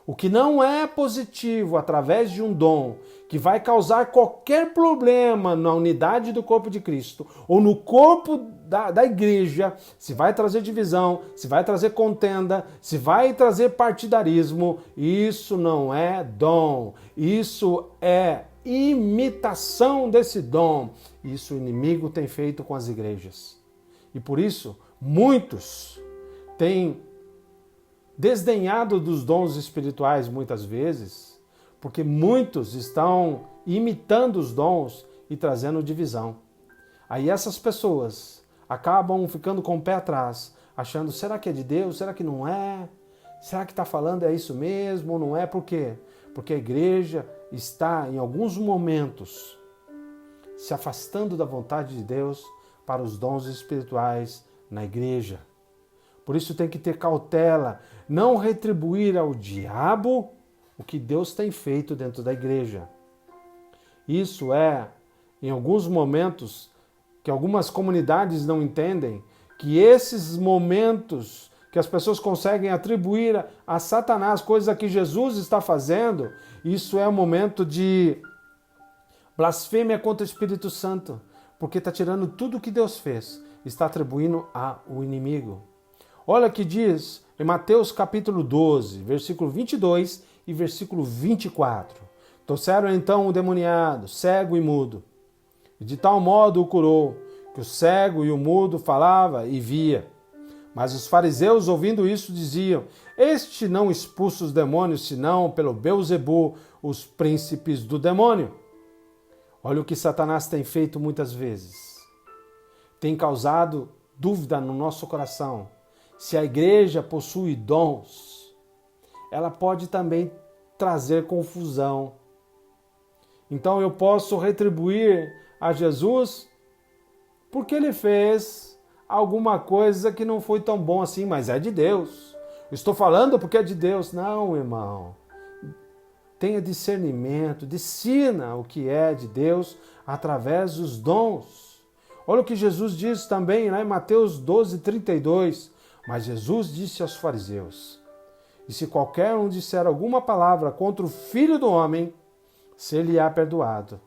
O que não é positivo através de um dom que vai causar qualquer problema na unidade do corpo de Cristo ou no corpo da igreja, se vai trazer divisão, se vai trazer contenda, se vai trazer partidarismo, isso não é dom, isso é imitação desse dom. Isso o inimigo tem feito com as igrejas. E por isso, muitos têm desdenhado dos dons espirituais muitas vezes, porque muitos estão imitando os dons e trazendo divisão. Aí essas pessoas acabam ficando com o pé atrás, achando, será que é de Deus? Será que não é? Será que está falando é isso mesmo ou não é? Por quê? Porque a igreja está, em alguns momentos, se afastando da vontade de Deus para os dons espirituais na igreja. Por isso tem que ter cautela, não retribuir ao diabo o que Deus tem feito dentro da igreja. Isso é, em alguns momentos, que algumas comunidades não entendem, que esses momentos que as pessoas conseguem atribuir a Satanás coisas que Jesus está fazendo, isso é um momento de blasfêmia contra o Espírito Santo, porque está tirando tudo o que Deus fez, está atribuindo ao inimigo. Olha o que diz em Mateus capítulo 12, versículo 22 e versículo 24. Trouxeram então o demoniado, cego e mudo, e de tal modo o curou, que o cego e o mudo falava e via. Mas os fariseus, ouvindo isso, diziam, este não expulsa os demônios, senão pelo Beelzebu, os príncipes do demônio. Olha o que Satanás tem feito muitas vezes. Tem causado dúvida no nosso coração. Se a igreja possui dons, ela pode também trazer confusão. Então eu posso retribuir a Jesus porque ele fez alguma coisa que não foi tão bom assim, mas é de Deus. Estou falando porque é de Deus. Não, irmão. Tenha discernimento, discina o que é de Deus através dos dons. Olha o que Jesus diz também lá em Mateus 12, 32. Mas Jesus disse aos fariseus, e se qualquer um disser alguma palavra contra o Filho do Homem, ser-lhe-á perdoado.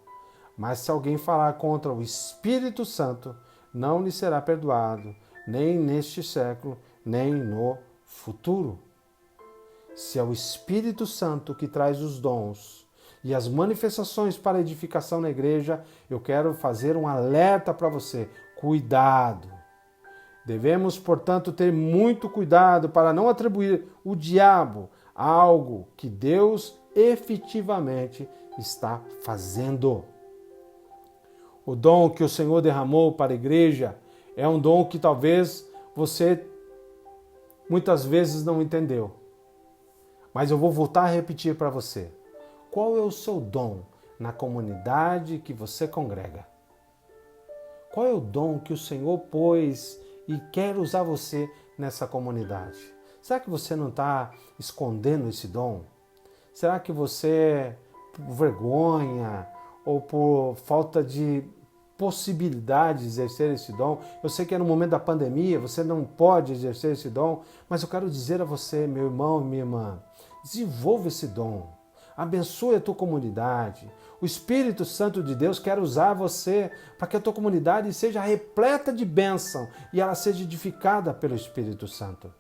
Mas se alguém falar contra o Espírito Santo, não lhe será perdoado, nem neste século, nem no futuro. Se é o Espírito Santo que traz os dons e as manifestações para a edificação na igreja, eu quero fazer um alerta para você. Cuidado! Devemos, portanto, ter muito cuidado para não atribuir o diabo a algo que Deus efetivamente está fazendo. O dom que o Senhor derramou para a igreja é um dom que talvez você muitas vezes não entendeu. Mas eu vou voltar a repetir para você. Qual é o seu dom na comunidade que você congrega? Qual é o dom que o Senhor pôs e quer usar você nessa comunidade? Será que você não está escondendo esse dom? Será que você, por vergonha ou por falta de possibilidade de exercer esse dom? Eu sei que é no momento da pandemia, você não pode exercer esse dom, mas eu quero dizer a você, meu irmão e minha irmã, desenvolva esse dom. Abençoe a tua comunidade. O Espírito Santo de Deus quer usar você para que a tua comunidade seja repleta de bênção e ela seja edificada pelo Espírito Santo.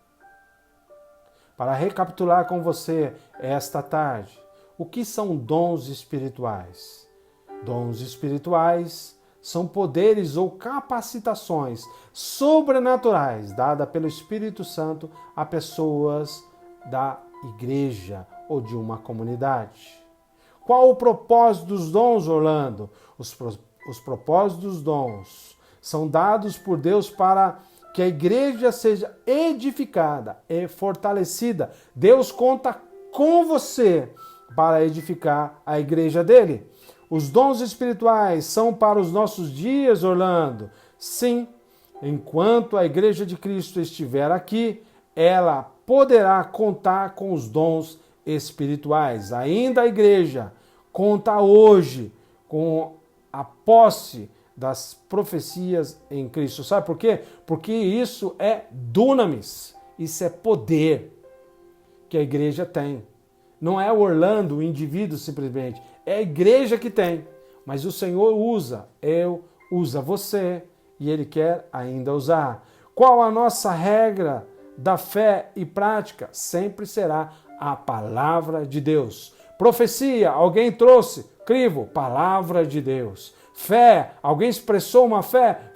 Para recapitular com você esta tarde, o que são dons espirituais? Dons espirituais são poderes ou capacitações sobrenaturais dadas pelo Espírito Santo a pessoas da igreja ou de uma comunidade. Qual o propósito dos dons, Orlando? Os propósitos dos dons são dados por Deus para que a igreja seja edificada e fortalecida. Deus conta com você para edificar a igreja dele. Os dons espirituais são para os nossos dias, Orlando? Sim, enquanto a igreja de Cristo estiver aqui, ela poderá contar com os dons espirituais. Ainda a igreja conta hoje com a posse das profecias em Cristo. Sabe por quê? Porque isso é dunamis, isso é poder que a igreja tem. Não é o Orlando, o indivíduo simplesmente, é a igreja que tem. Mas o Senhor usa você e Ele quer ainda usar. Qual a nossa regra da fé e prática? Sempre será a palavra de Deus. Profecia, alguém trouxe, crivo, palavra de Deus. Fé, alguém expressou uma fé,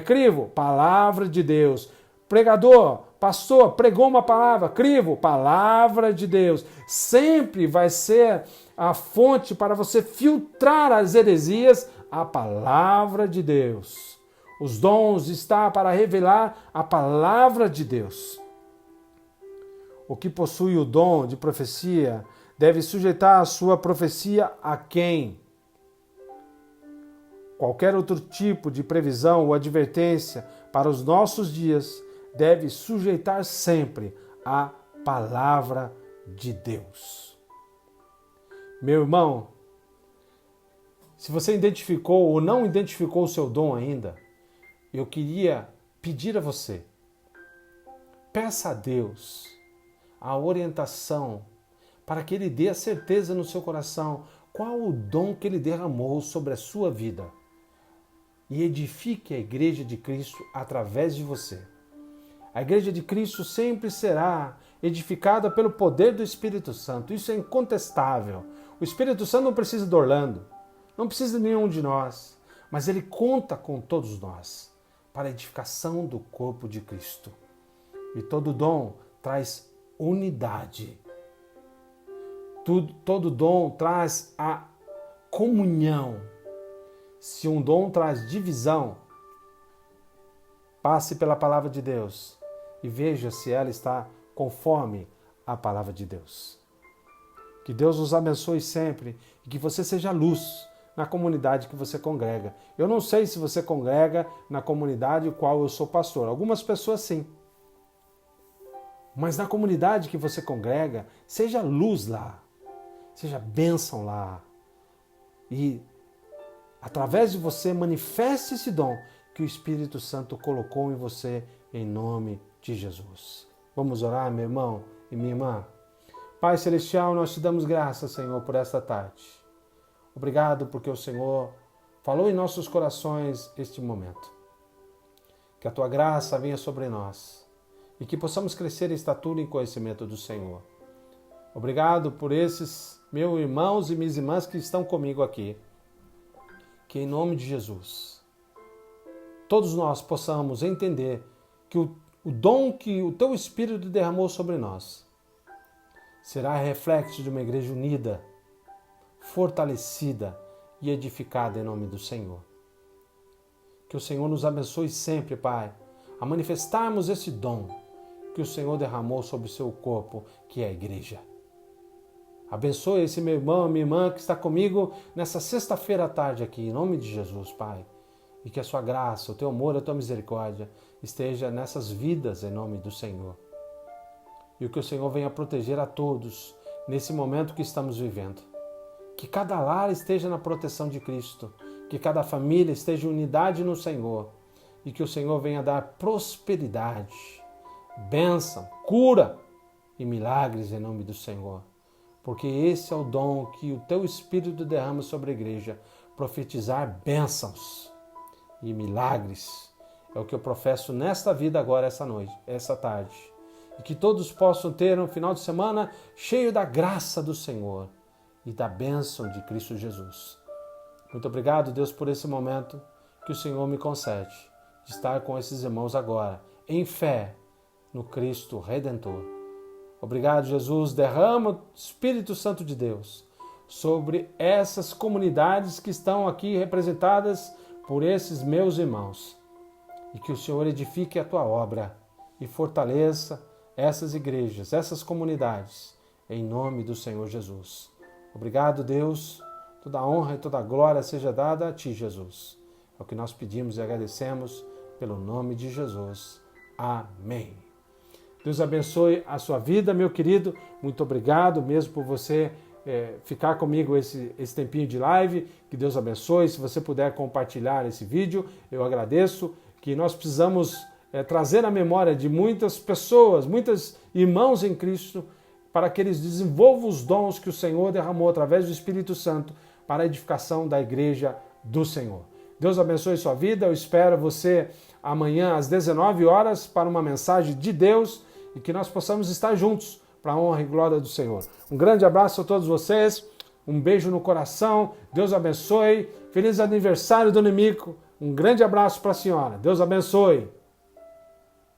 crivo, palavra de Deus. Pregador, pastor, pregou uma palavra, crivo, palavra de Deus. Sempre vai ser a fonte para você filtrar as heresias, a palavra de Deus. Os dons estão para revelar a palavra de Deus. O que possui o dom de profecia deve sujeitar a sua profecia a quem? Qualquer outro tipo de previsão ou advertência para os nossos dias deve sujeitar sempre a palavra de Deus. Meu irmão, se você identificou ou não identificou o seu dom ainda, eu queria pedir a você, peça a Deus a orientação para que Ele dê a certeza no seu coração qual o dom que Ele derramou sobre a sua vida e edifique a igreja de Cristo através de você. A igreja de Cristo sempre será edificada pelo poder do Espírito Santo. Isso é incontestável. O Espírito Santo não precisa de Orlando, não precisa de nenhum de nós, mas ele conta com todos nós para a edificação do corpo de Cristo. E todo dom traz unidade. Todo dom traz a comunhão. Se um dom traz divisão, passe pela palavra de Deus e veja se ela está conforme a palavra de Deus. Que Deus nos abençoe sempre e que você seja luz na comunidade que você congrega. Eu não sei se você congrega na comunidade qual eu sou pastor. Algumas pessoas sim. Mas na comunidade que você congrega, seja luz lá, seja bênção lá. E através de você manifeste esse dom que o Espírito Santo colocou em você em nome de Jesus. Vamos orar, meu irmão e minha irmã? Pai Celestial, nós te damos graças, Senhor, por esta tarde. Obrigado porque o Senhor falou em nossos corações este momento. Que a tua graça venha sobre nós e que possamos crescer em estatura e em conhecimento do Senhor. Obrigado por esses meus irmãos e minhas irmãs que estão comigo aqui. Que em nome de Jesus, todos nós possamos entender que o dom que o teu Espírito derramou sobre nós será reflexo de uma igreja unida, fortalecida e edificada em nome do Senhor. Que o Senhor nos abençoe sempre, Pai, a manifestarmos esse dom que o Senhor derramou sobre o seu corpo, que é a igreja. Abençoe esse meu irmão, minha irmã que está comigo nessa sexta-feira à tarde aqui, em nome de Jesus, Pai. E que a sua graça, o teu amor, a tua misericórdia esteja nessas vidas em nome do Senhor. E que o Senhor venha proteger a todos nesse momento que estamos vivendo. Que cada lar esteja na proteção de Cristo, que cada família esteja em unidade no Senhor e que o Senhor venha dar prosperidade, bênção, cura e milagres em nome do Senhor. Porque esse é o dom que o teu Espírito derrama sobre a igreja, profetizar bênçãos e milagres. É o que eu professo nesta vida agora, essa noite, essa tarde. E que todos possam ter um final de semana cheio da graça do Senhor e da bênção de Cristo Jesus. Muito obrigado, Deus, por esse momento que o Senhor me concede de estar com esses irmãos agora, em fé no Cristo Redentor. Obrigado, Jesus. Derrama o Espírito Santo de Deus sobre essas comunidades que estão aqui representadas por esses meus irmãos. E que o Senhor edifique a tua obra e fortaleça essas igrejas, essas comunidades, em nome do Senhor Jesus. Obrigado, Deus. Toda a honra e toda a glória seja dada a ti, Jesus. É o que nós pedimos e agradecemos pelo nome de Jesus. Amém. Deus abençoe a sua vida, meu querido. Muito obrigado mesmo por você ficar comigo esse tempinho de live. Que Deus abençoe. Se você puder compartilhar esse vídeo, eu agradeço. Que nós precisamos trazer a memória de muitas pessoas, muitos irmãos em Cristo, para que eles desenvolvam os dons que o Senhor derramou através do Espírito Santo para a edificação da igreja do Senhor. Deus abençoe sua vida. Eu espero você amanhã às 19 horas para uma mensagem de Deus e que nós possamos estar juntos para a honra e glória do Senhor. Um grande abraço a todos vocês, um beijo no coração, Deus abençoe, feliz aniversário do inimigo, um grande abraço para a senhora, Deus abençoe.